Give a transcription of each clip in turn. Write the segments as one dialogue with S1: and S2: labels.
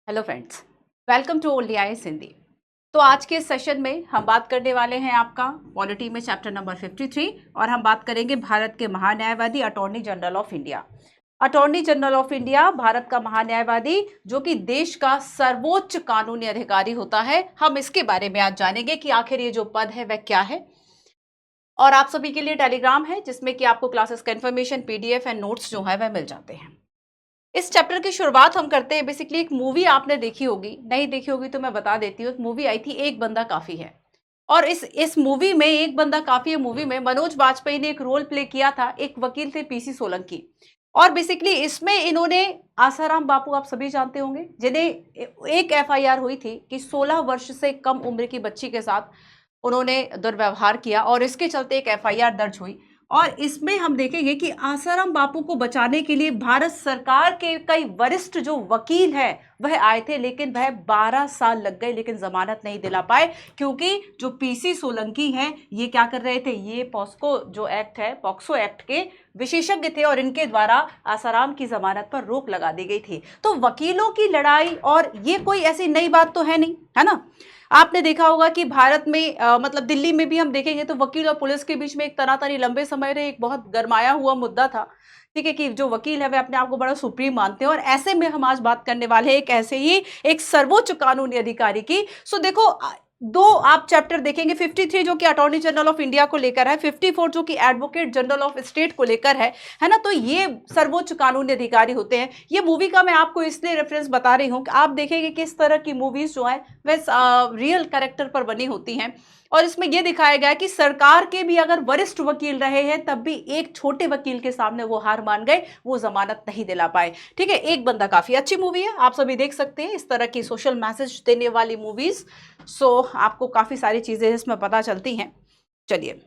S1: Hello friends, welcome to old IAS Hindi. तो आज के सेशन में हम बात करने वाले हैं आपका पॉलिटी में चैप्टर नंबर 53 और हम बात करेंगे भारत के महान्यायवादी attorney general of India. Attorney general of India Bharat का महान्यायवादी जो कि देश का सर्वोच्च कानूनी अधिकारी होता है। हम इसके बारे में आज जानेंगे कि आखिर ये जो पद है वह क्या है। और आप सभी के लिए टेलीग्राम है जिसमें कि आपको क्लासेस का इन्फॉर्मेशन, पीडीएफ एंड नोट्स जो है वह मिल जाते हैं। इस चैप्टर की शुरुआत हम करते हैं। बेसिकली एक मूवी आपने देखी होगी, नहीं देखी होगी तो मैं बता देती हूँ। एक मूवी आई थी एक बंदा काफी है, और इस मूवी में एक बंदा काफी है मूवी में मनोज बाजपेयी ने एक रोल प्ले किया था। एक वकील थे पीसी सोलंकी, और बेसिकली इसमें इन्होंने आसाराम बापू आप सभी जानते होंगे, जिन्हें एक एफआईआर हुई थी कि 16 वर्ष से कम उम्र की बच्ची के साथ उन्होंने दुर्व्यवहार किया, और इसके चलते एक एफआईआर दर्ज हुई। और इसमें हम देखेंगे कि आसाराम बापू को बचाने के लिए भारत सरकार के कई वरिष्ठ जो वकील हैं वह आए थे, लेकिन वह 12 साल लग गए, लेकिन जमानत नहीं दिला पाए, क्योंकि जो पीसी सोलंकी हैं ये क्या कर रहे थे, ये पॉस्को जो एक्ट है, पॉक्सो एक्ट के विशेषज्ञ थे, और इनके द्वारा आसाराम की जमानत पर रोक लगा दी गई थी। तो वकीलों की लड़ाई, और ये कोई ऐसी नई बात तो है नहीं, है ना। आपने देखा होगा कि भारत में मतलब दिल्ली में भी हम देखेंगे तो वकील और पुलिस के बीच में एक तनातनी लंबे समय से एक बहुत गरमाया हुआ मुद्दा था। ठीक है, कि जो वकील है वे अपने आप को बड़ा सुप्रीम मानते हैं, और ऐसे में हम आज बात करने वाले हैं एक ऐसे ही एक सर्वोच्च कानूनी अधिकारी की। सो देखो, दो आप चैप्टर देखेंगे। 53 जो कि अटॉर्नी जनरल ऑफ इंडिया को लेकर है, 54 जो कि एडवोकेट जनरल ऑफ स्टेट को लेकर है ना। तो ये सर्वोच्च कानूनी अधिकारी होते हैं। ये मूवी का मैं आपको इसलिए रेफरेंस बता रही हूं कि आप देखेंगे कि इस तरह की मूवीज जो है वह रियल कैरेक्टर पर बनी होती हैं, और इसमें यह दिखाया गया है कि सरकार के भी अगर वरिष्ठ वकील रहे हैं तब भी एक छोटे वकील के सामने वो हार मान गए, वो जमानत नहीं दिला पाए। ठीक है, एक बंदा काफी अच्छी मूवी है, आप सभी देख सकते हैं इस तरह की सोशल मैसेज देने वाली मूवीज। सो आपको काफी सारी चीजें इसमें पता चलती हैं। चलिए,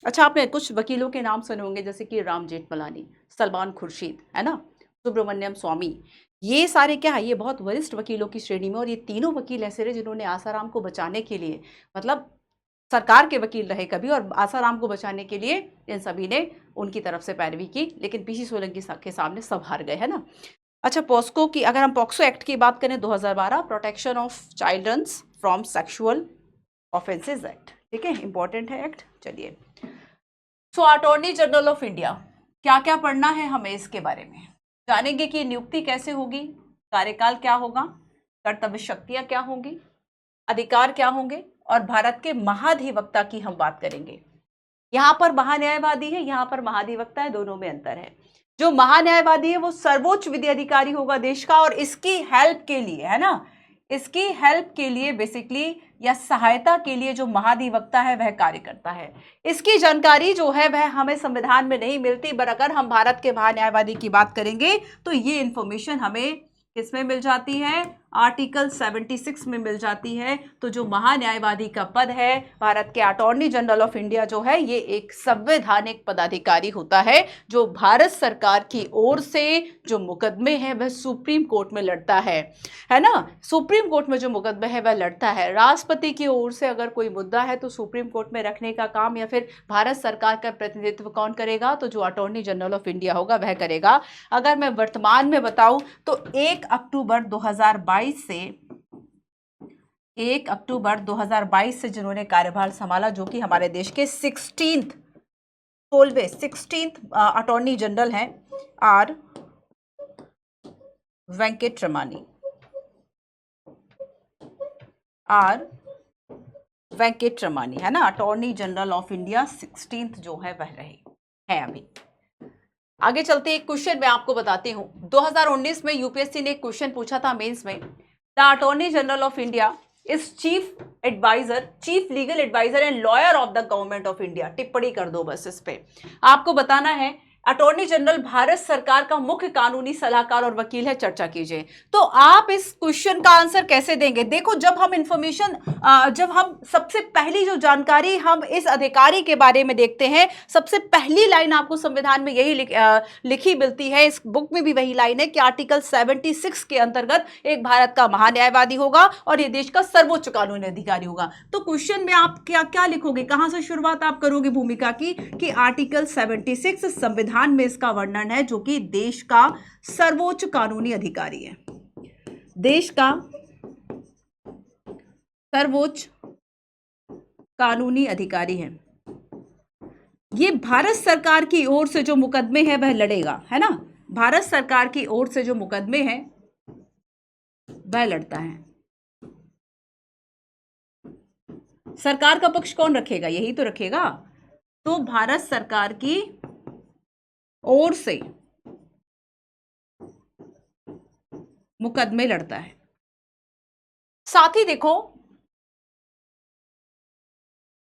S1: अच्छा, आपने कुछ वकीलों के नाम सुने होंगे, जैसे कि राम जेठमलानी, सलमान खुर्शीद, है ना, सुब्रमण्यम स्वामी। ये सारे क्या है, ये बहुत वरिष्ठ वकीलों की श्रेणी में, और ये तीनों वकील ऐसे रहे जिन्होंने आसाराम को बचाने के लिए, मतलब सरकार के वकील रहे कभी, और आसाराम को बचाने के लिए इन सभी ने उनकी तरफ से पैरवी की, लेकिन पीसी सोलंकी के सामने सब हार गए, है ना। अच्छा, पॉस्को की अगर हम पॉक्सो एक्ट की बात करें, 2012 protection of childrens from sexual offences act, ठीक है, इंपॉर्टेंट है एक्ट। चलिए, so attorney general of India, क्या क्या पढ़ना है हमें इसके बारे में जानेंगे कि नियुक्ति कैसे होगी, कार्यकाल क्या होगा, कर्तव्य शक्तियां क्या होंगी, अधिकार क्या होंगे, और भारत के महाधिवक्ता की हम बात करेंगे। यहां पर महान्यायवादी है, यहां पर महाधिवक्ता है, दोनों में अंतर है। जो महान्यायवादी है वो सर्वोच्च विधि अधिकारी होगा देश का, और इसकी हेल्प के लिए, है ना, इसकी हेल्प के लिए बेसिकली या सहायता के लिए जो महाधिवक्ता है वह कार्य करता है। इसकी जानकारी जो है वह हमें संविधान में नहीं मिलती, पर अगर हम भारत के महान्यायवादी की बात करेंगे तो ये इंफॉर्मेशन हमें किसमें मिल जाती है, आर्टिकल 76 में मिल जाती है। तो जो महान्यायवादी का पद है, भारत के अटॉर्नी जनरल ऑफ इंडिया जो है, ये एक संवैधानिक पदाधिकारी होता है जो भारत सरकार की ओर से जो मुकदमे हैं वह सुप्रीम कोर्ट में लड़ता है ना। सुप्रीम कोर्ट में जो मुकदमे है वह लड़ता है। राष्ट्रपति की ओर से अगर कोई मुद्दा है तो सुप्रीम कोर्ट में रखने का काम या फिर भारत सरकार का प्रतिनिधित्व कौन करेगा, तो जो अटॉर्नी जनरल ऑफ इंडिया होगा वह करेगा। अगर मैं वर्तमान में बताऊं तो 1 अक्टूबर 2022 से जिन्होंने कार्यभार संभाला, जो कि हमारे देश के 16th अटॉर्नी जनरल हैं, आर वेंकटरमणी, है ना, attorney general of India 16th जो है वह रहे हैं अभी। आगे चलते एक क्वेश्चन मैं आपको बताती हूं। 2019 में यूपीएससी ने एक क्वेश्चन पूछा था मेंस में, the attorney general of India is chief legal adviser and lawyer of the government of India. टिप्पणी कर दो बस इस पे। आपको बताना है अटॉर्नी जनरल भारत सरकार का मुख्य कानूनी सलाहकार और वकील है। चर्चा कीजिए। तो आप इस क्वेश्चन का आंसर कैसे देंगे? देखो, जब हम सबसे पहली जो जानकारी हम इस अधिकारी के बारे में देखते हैं, सबसे पहली लाइन आपको संविधान में यही लिखी मिलती है, इस बुक में भी वही लाइन है कि आर्टिकल 76 के अंतर्गत एक भारत का महान्यायवादी होगा और ये देश का सर्वोच्च कानूनी अधिकारी होगा। तो क्वेश्चन में आप क्या लिखोगे, कहां से शुरुआत आप करोगे भूमिका की, कि आर्टिकल 76 संविधान में इसका वर्णन है, जो कि देश का सर्वोच्च कानूनी अधिकारी है। देश का सर्वोच्च कानूनी अधिकारी है। ये भारत सरकार की ओर से जो मुकदमे हैं वह लड़ेगा, है ना, भारत सरकार की ओर से जो मुकदमे हैं वह लड़ता है। सरकार का पक्ष कौन रखेगा? यही तो रखेगा। तो भारत सरकार की ओर से मुकदमे लड़ता है। साथ ही देखो,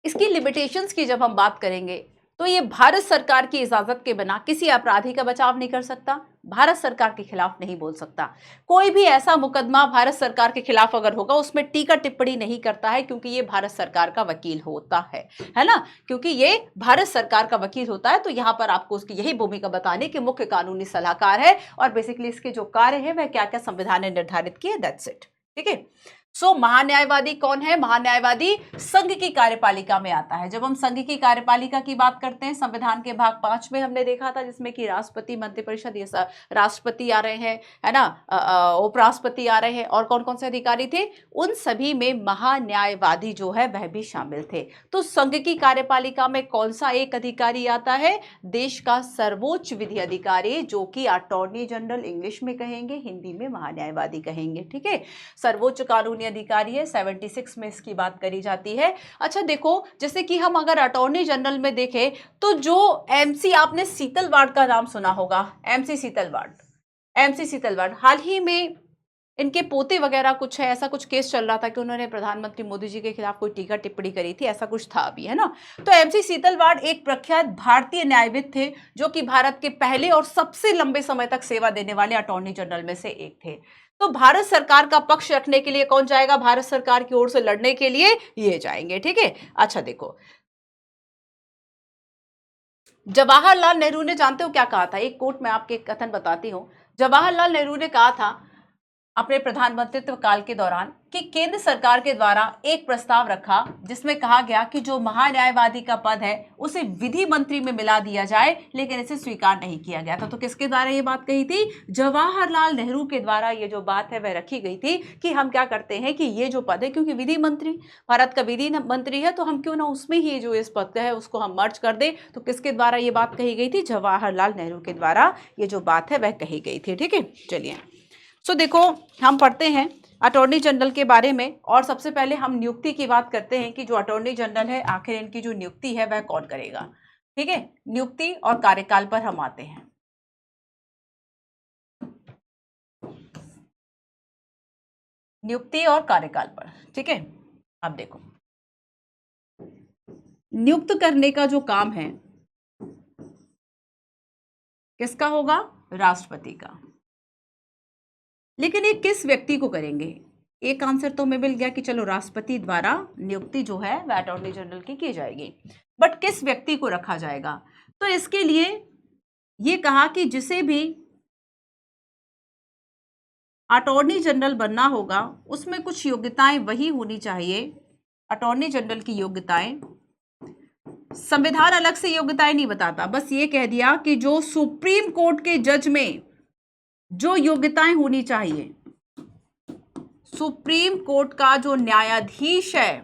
S1: इसकी लिमिटेशंस की जब हम बात करेंगे तो ये भारत सरकार की इजाजत के बिना किसी अपराधी का बचाव नहीं कर सकता, भारत सरकार के खिलाफ नहीं बोल सकता। कोई भी ऐसा मुकदमा भारत सरकार के खिलाफ अगर होगा उसमें टीका टिप्पणी नहीं करता है, क्योंकि ये भारत सरकार का वकील होता है ना, क्योंकि ये भारत सरकार का वकील होता है। तो यहां पर आपको उसकी यही भूमिका बताने की मुख्य कानूनी सलाहकार है, और बेसिकली इसके जो कार्य है वह क्या क्या संविधान ने निर्धारित किए, दैट्स इट। ठीक है। सो महान्यायवादी कौन है? महान्यायवादी संघ की कार्यपालिका में आता है। जब हम संघ की कार्यपालिका की बात करते हैं, संविधान के भाग 5 में हमने देखा था, जिसमें कि राष्ट्रपति, मंत्रिपरिषद, ये राष्ट्रपति आ रहे हैं, है ना, उपराष्ट्रपति आ रहे हैं, और कौन कौन से अधिकारी थे? उन सभी में महान्यायवादी जो है वह भी शामिल थे। तो संघ की कार्यपालिका में कौन सा एक अधिकारी आता है? देश का सर्वोच्च विधि अधिकारी, जो कि अटॉर्नी जनरल इंग्लिश में कहेंगे, हिंदी में महान्यायवादी कहेंगे। ठीक है, सर्वोच्च कानूनी अधिकारी है, 76 में इसकी बात करी जाती है। अच्छा देखो, जैसे कि हम अगर अटॉर्नी जनरल में देखें तो जो एमसी, आपने सीतलवाड़ का नाम सुना होगा, एमसी सीतलवाड़, हाल ही में इनके पोते वगैरह कुछ है, ऐसा कुछ केस चल रहा था कि उन्होंने प्रधानमंत्री मोदी जी के खिलाफ कोई टीका टिप्पणी करी थी, ऐसा कुछ था अभी, है ना। तो एमसी सीतलवाड़ एक प्रख्यात भारतीय न्यायविद थे, जो कि भारत के पहले और सबसे लंबे समय तक सेवा देने वाले अटॉर्नी जनरल में से एक थे। तो भारत सरकार का पक्ष रखने के लिए कौन जाएगा? भारत सरकार की ओर से लड़ने के लिए ये जाएंगे। ठीक है। अच्छा देखो, जवाहरलाल नेहरू ने, जानते हो क्या कहा था? एक कोट मैं आपके कथन बताती हूं। जवाहरलाल नेहरू ने कहा था अपने प्रधानमंत्रित्व काल के दौरान कि केंद्र सरकार के द्वारा एक प्रस्ताव रखा, जिसमें कहा गया कि जो महान्यायवादी का पद है उसे विधि मंत्री में मिला दिया जाए, लेकिन इसे स्वीकार नहीं किया गया था। तो किसके द्वारा ये बात कही थी? जवाहरलाल नेहरू के द्वारा ये जो बात है वह रखी गई थी कि हम क्या करते हैं कि ये जो पद है, क्योंकि विधि मंत्री भारत का विधि मंत्री है, तो हम क्यों ना उसमें ही जो इस पद है उसको हम मर्ज कर दें। तो किसके द्वारा ये बात कही गई थी? जवाहरलाल नेहरू के द्वारा ये जो बात है वह कही गई थी। ठीक है, चलिए। सो देखो, हम पढ़ते हैं अटॉर्नी जनरल के बारे में, और सबसे पहले हम नियुक्ति की बात करते हैं कि जो अटॉर्नी जनरल है, आखिर इनकी जो नियुक्ति है वह कौन करेगा। ठीक है, नियुक्ति और कार्यकाल पर हम आते हैं। नियुक्ति और कार्यकाल पर, ठीक है। अब देखो, नियुक्त करने का जो काम है किसका होगा? राष्ट्रपति का। लेकिन ये किस व्यक्ति को करेंगे? एक आंसर तो हमें मिल गया कि चलो राष्ट्रपति द्वारा नियुक्ति जो है वह अटॉर्नी जनरल की जाएगी, बट किस व्यक्ति को रखा जाएगा? तो इसके लिए ये कहा कि जिसे भी अटॉर्नी जनरल बनना होगा उसमें कुछ योग्यताएं वही होनी चाहिए। अटॉर्नी जनरल की योग्यताएं, संविधान अलग से योग्यताएं नहीं बताता, बस ये कह दिया कि जो सुप्रीम कोर्ट के जज में जो योग्यताएं होनी चाहिए, सुप्रीम कोर्ट का जो न्यायाधीश है,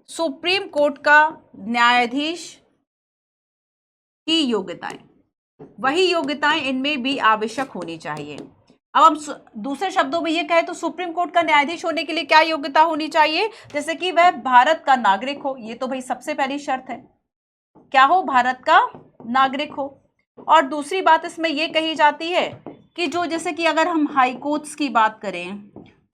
S1: सुप्रीम कोर्ट का न्यायाधीश की योग्यताएं, वही योग्यताएं इनमें भी आवश्यक होनी चाहिए। अब हम दूसरे शब्दों में ये कहें तो सुप्रीम कोर्ट का न्यायाधीश होने के लिए क्या योग्यता होनी चाहिए? जैसे कि वह भारत का नागरिक हो, ये तो भाई सबसे पहली शर्त है। क्या हो? भारत का नागरिक हो। और दूसरी बात इसमें यह कही जाती है कि जो, जैसे कि अगर हम हाई कोर्ट्स की बात करें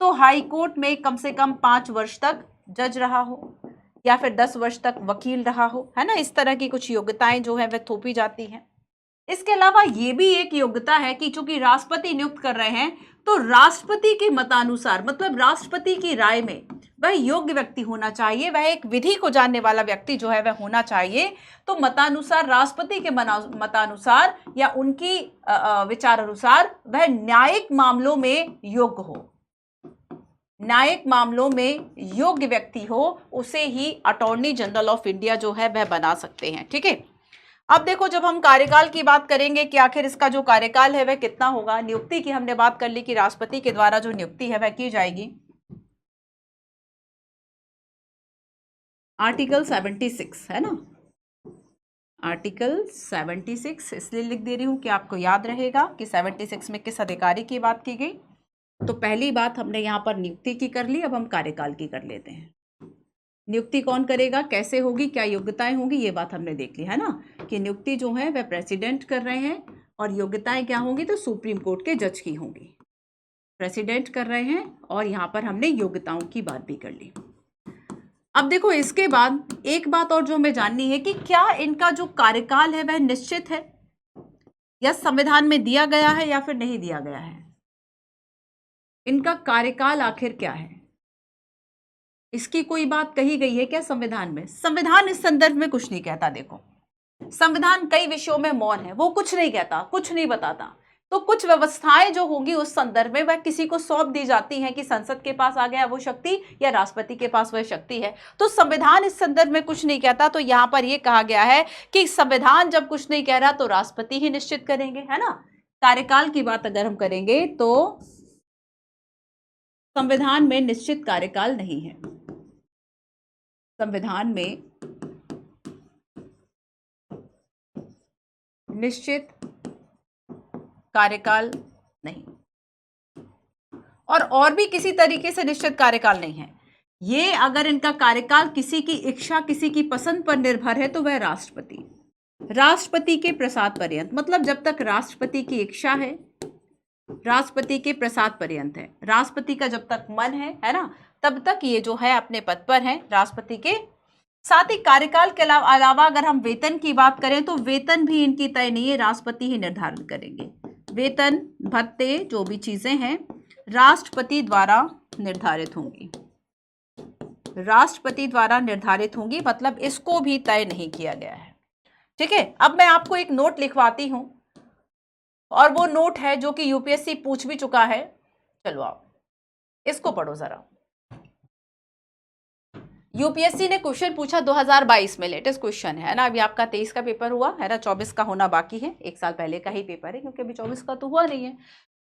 S1: तो हाई कोर्ट में कम से कम 5 वर्ष तक जज रहा हो, या फिर 10 वर्ष तक वकील रहा हो, है ना। इस तरह की कुछ योग्यताएं जो है वह थोपी जाती हैं। इसके अलावा ये भी एक योग्यता है कि चूंकि राष्ट्रपति नियुक्त कर रहे हैं, तो राष्ट्रपति के मतानुसार, मतलब राष्ट्रपति की राय में वह योग्य व्यक्ति होना चाहिए, वह एक विधि को जानने वाला व्यक्ति जो है वह होना चाहिए। तो मतानुसार, राष्ट्रपति के मतानुसार या उनकी विचार अनुसार वह न्यायिक मामलों में योग्य हो, न्यायिक मामलों में योग्य व्यक्ति हो, उसे ही अटॉर्नी जनरल ऑफ इंडिया जो है वह बना सकते हैं। ठीक है। अब देखो, जब हम कार्यकाल की बात करेंगे कि आखिर इसका जो कार्यकाल है वह कितना होगा, नियुक्ति की हमने बात कर ली कि राष्ट्रपति के द्वारा जो नियुक्ति है वह की जाएगी। आर्टिकल 76 है ना, आर्टिकल 76 इसलिए लिख दे रही हूं कि आपको याद रहेगा कि 76 में किस अधिकारी की बात की गई। तो पहली बात हमने यहां पर नियुक्ति की कर ली, अब हम कार्यकाल की कर लेते हैं। नियुक्ति कौन करेगा, कैसे होगी, क्या योग्यताएं होंगी, ये बात हमने देख ली है ना, कि नियुक्ति जो है वह प्रेसिडेंट कर रहे हैं और योग्यताएं क्या होंगी, तो सुप्रीम कोर्ट के जज की होंगी। प्रेसिडेंट कर रहे हैं और यहां पर हमने योग्यताओं की बात भी कर ली। अब देखो, इसके बाद एक बात और जो हमें जाननी है कि क्या इनका जो कार्यकाल है वह निश्चित है या संविधान में दिया गया है या फिर नहीं दिया गया है। इनका कार्यकाल आखिर क्या है, इसकी कोई बात कही गई है क्या संविधान में? संविधान इस संदर्भ में कुछ नहीं कहता। देखो, संविधान कई विषयों में मौन है, वो कुछ नहीं कहता, कुछ नहीं बताता। तो कुछ व्यवस्थाएं जो होंगी उस संदर्भ में वह किसी को सौंप दी जाती हैं कि संसद के पास आ गया वो शक्ति या राष्ट्रपति के पास वह शक्ति है। तो संविधान इस संदर्भ में कुछ नहीं कहता। तो यहां पर यह कहा गया है कि संविधान जब कुछ नहीं कह रहा तो राष्ट्रपति ही निश्चित करेंगे, है ना। कार्यकाल की बात अगर हम करेंगे तो संविधान में निश्चित कार्यकाल नहीं है। संविधान में निश्चित कार्यकाल नहीं, और भी किसी तरीके से निश्चित कार्यकाल नहीं है। ये अगर इनका कार्यकाल किसी की इच्छा, किसी की पसंद पर निर्भर है तो वह राष्ट्रपति के प्रसाद पर्यंत, मतलब जब तक राष्ट्रपति की इच्छा है, राष्ट्रपति के प्रसाद पर्यंत है, राष्ट्रपति का जब तक मन है ना, तब तक ये जो है अपने पद पर है राष्ट्रपति के। साथ ही कार्यकाल के अलावा अगर हम वेतन की बात करें तो वेतन भी इनकी तय नहीं है, राष्ट्रपति ही निर्धारित करेंगे। वेतन, भत्ते, जो भी चीजें हैं राष्ट्रपति द्वारा निर्धारित होंगी, राष्ट्रपति द्वारा निर्धारित होंगी, मतलब इसको भी तय नहीं किया गया है। ठीक है, अब मैं आपको एक नोट लिखवाती हूं और वो नोट है जो कि यूपीएससी पूछ भी चुका है। चलो आप इसको पढ़ो जरा। यूपीएससी ने क्वेश्चन पूछा 2022 में, लेटेस्ट क्वेश्चन है ना। अभी आपका 23 का पेपर हुआ है ना, 24 का होना बाकी है, एक साल पहले का ही पेपर है क्योंकि अभी 24 का तो हुआ नहीं है।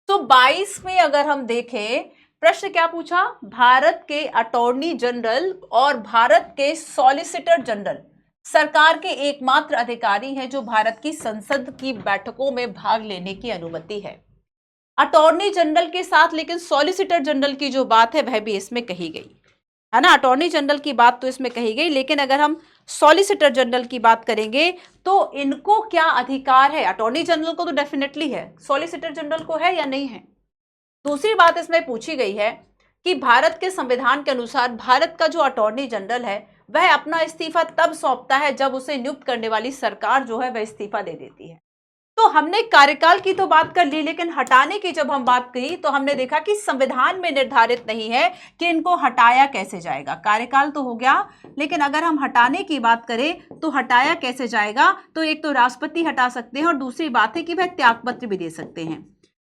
S1: तो 22 में अगर हम देखें, प्रश्न क्या पूछा, भारत के अटॉर्नी जनरल और भारत के सॉलिसिटर जनरल सरकार के एकमात्र अधिकारी हैं जो भारत की संसद की बैठकों में भाग लेने की अनुमति है। अटॉर्नी जनरल के साथ लेकिन सॉलिसिटर जनरल की जो बात है वह भी इसमें कही गई है ना। अटॉर्नी जनरल की बात तो इसमें कही गई, लेकिन अगर हम सॉलिसिटर जनरल की बात करेंगे तो इनको क्या अधिकार है। अटॉर्नी जनरल को तो डेफिनेटली है, सॉलिसिटर जनरल को है या नहीं है। दूसरी बात इसमें पूछी गई है कि भारत के संविधान के अनुसार भारत का जो अटॉर्नी जनरल है वह अपना इस्तीफा तब सौंपता है जब उसे नियुक्त करने वाली सरकार जो है वह इस्तीफा दे देती है। तो हमने कार्यकाल की तो बात कर ली, लेकिन हटाने की जब हम बात की तो हमने देखा कि संविधान में निर्धारित नहीं है कि इनको हटाया कैसे जाएगा। कार्यकाल तो हो गया, लेकिन अगर हम हटाने की बात करें तो हटाया कैसे जाएगा। तो एक तो राष्ट्रपति हटा सकते हैं और दूसरी बात है कि वह त्यागपत्र भी दे सकते हैं।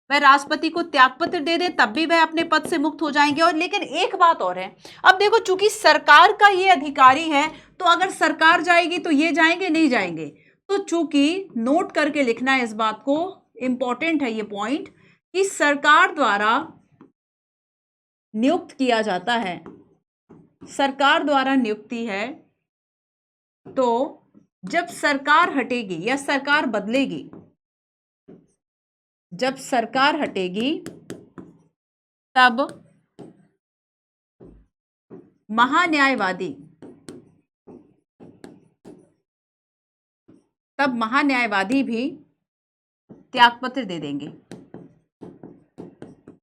S1: वह राष्ट्रपति को त्यागपत्र दे दें तब भी वह अपने पद से मुक्त हो जाएंगे। और लेकिन एक बात और है, अब देखो चूंकि सरकार का ये अधिकारी है तो अगर सरकार जाएगी तो ये जाएंगे, नहीं जाएंगे। तो चूंकि नोट करके लिखना है इस बात को, इंपॉर्टेंट है ये पॉइंट, कि सरकार द्वारा नियुक्त किया जाता है, सरकार द्वारा नियुक्ति है, तो जब सरकार हटेगी या सरकार बदलेगी, जब सरकार हटेगी तब महान्यायवादी भी त्यागपत्र दे देंगे,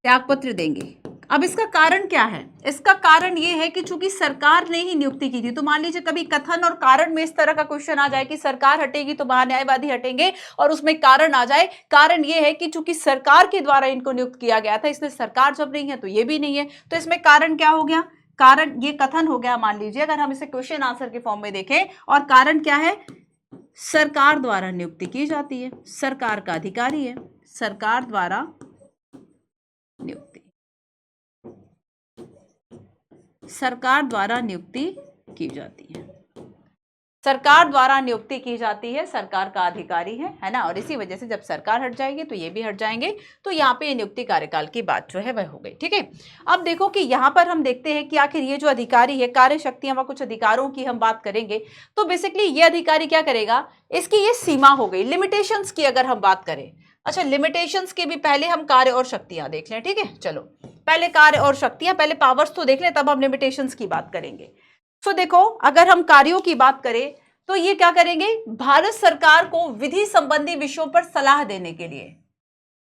S1: त्यागपत्र देंगे। अब इसका कारण क्या है? इसका कारण यह है कि चूंकि सरकार ने ही नियुक्ति की थी, तो मान लीजिए कभी कथन और कारण में इस तरह का क्वेश्चन आ जाए कि सरकार हटेगी तो महान्यायवादी हटेंगे और उसमें कारण आ जाए। कारण यह है कि चूंकि सरकार के द्वारा इनको नियुक्त किया गया था, इसलिए सरकार जब नहीं है तो ये भी नहीं है। तो इसमें कारण क्या हो गया? कारण ये कथन हो गया मान लीजिए, अगर हम इसे क्वेश्चन आंसर के फॉर्म में देखें। और कारण क्या है? सरकार द्वारा नियुक्ति की जाती है, सरकार का अधिकारी है, सरकार द्वारा नियुक्ति, सरकार द्वारा नियुक्ति की जाती है। सरकार द्वारा नियुक्ति की जाती है, सरकार का अधिकारी है ना। और इसी वजह से जब सरकार हट जाएगी तो ये भी हट जाएंगे, तो यहाँ पे नियुक्ति कार्यकाल की बात जो है वह हो गई। ठीक है, अब देखो कि यहाँ पर हम देखते हैं कि आखिर ये जो अधिकारी है, कार्य शक्तियां व कुछ अधिकारों की हम बात करेंगे तो बेसिकली ये अधिकारी क्या करेगा, इसकी ये सीमा हो गई लिमिटेशंस की अगर हम बात करें। अच्छा, लिमिटेशंस के भी पहले हम कार्य और शक्तियां देख लें। ठीक है, चलो पहले कार्य और शक्तियां, पहले पावर्स तो देख लें, तब हम लिमिटेशंस की बात करेंगे। तो देखो, अगर हम कार्यों की बात करें तो ये क्या करेंगे, भारत सरकार को विधि संबंधी विषयों पर सलाह देने के लिए,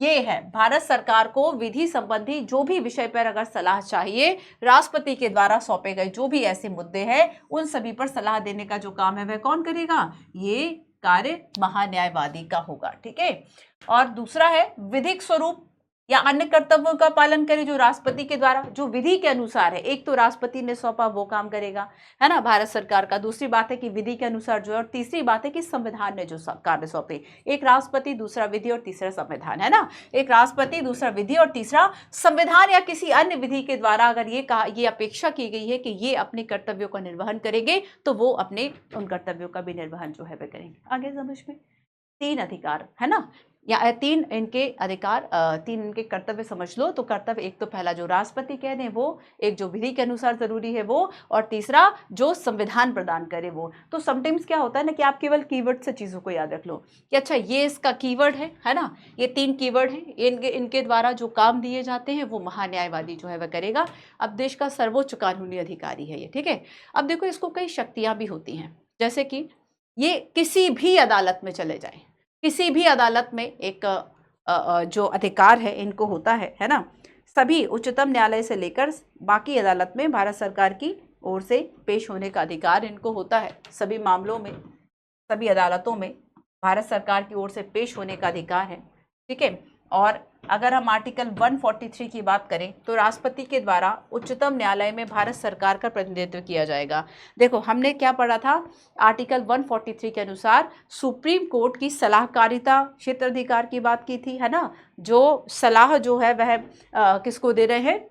S1: ये है भारत सरकार को विधि संबंधी जो भी विषय पर अगर सलाह चाहिए, राष्ट्रपति के द्वारा सौंपे गए जो भी ऐसे मुद्दे हैं उन सभी पर सलाह देने का जो काम है वह कौन करेगा, ये कार्य महान्यायवादी का होगा। ठीक है, और दूसरा है विधिक स्वरूप या अन्य कर्तव्यों का पालन करे जो राष्ट्रपति के द्वारा जो विधि के अनुसार है। एक तो राष्ट्रपति ने सौंपा वो काम करेगा, है ना, भारत सरकार का। दूसरी बात है कि विधि के अनुसार जो है, और तीसरी बात है कि संविधान ने जो कार्य सौंपे, एक राष्ट्रपति, दूसरा विधि और तीसरा संविधान, है ना। एक राष्ट्रपति, दूसरा विधि और तीसरा संविधान या किसी अन्य विधि के द्वारा अगर ये अपेक्षा की गई है कि ये अपने कर्तव्यों का निर्वहन करेंगे तो वो अपने उन कर्तव्यों का भी निर्वहन जो है वह करेंगे। आगे समझ में, तीन अधिकार है ना, या तीन इनके अधिकार, तीन इनके कर्तव्य समझ लो। तो कर्तव्य एक तो पहला जो राष्ट्रपति कह दें वो, एक जो विधि के अनुसार जरूरी है वो, और तीसरा जो संविधान प्रदान करे वो। तो समटाइम्स क्या होता है ना कि आप केवल कीवर्ड से चीज़ों को याद रख लो कि अच्छा ये इसका कीवर्ड है ना, ये तीन कीवर्ड है, इनके द्वारा जो काम दिए जाते हैं वो महान्यायवादी जो है वह करेगा। अब देश का सर्वोच्च कानूनी अधिकारी है ये। ठीक है, अब देखो इसको कई शक्तियाँ भी होती हैं, जैसे कि ये किसी भी अदालत में चले जाए, किसी भी अदालत में एक जो अधिकार है इनको होता है ना। सभी उच्चतम न्यायालय से लेकर बाकी अदालत में भारत सरकार की ओर से पेश होने का अधिकार इनको होता है। सभी मामलों में, सभी अदालतों में भारत सरकार की ओर से पेश होने का अधिकार है। ठीक है, और अगर हम आर्टिकल 143 की बात करें तो राष्ट्रपति के द्वारा उच्चतम न्यायालय में भारत सरकार का प्रतिनिधित्व किया जाएगा। देखो हमने क्या पढ़ा था, आर्टिकल 143 के अनुसार सुप्रीम कोर्ट की सलाहकारिता क्षेत्राधिकार की बात की थी, है ना। जो सलाह जो है वह किसको दे रहे हैं,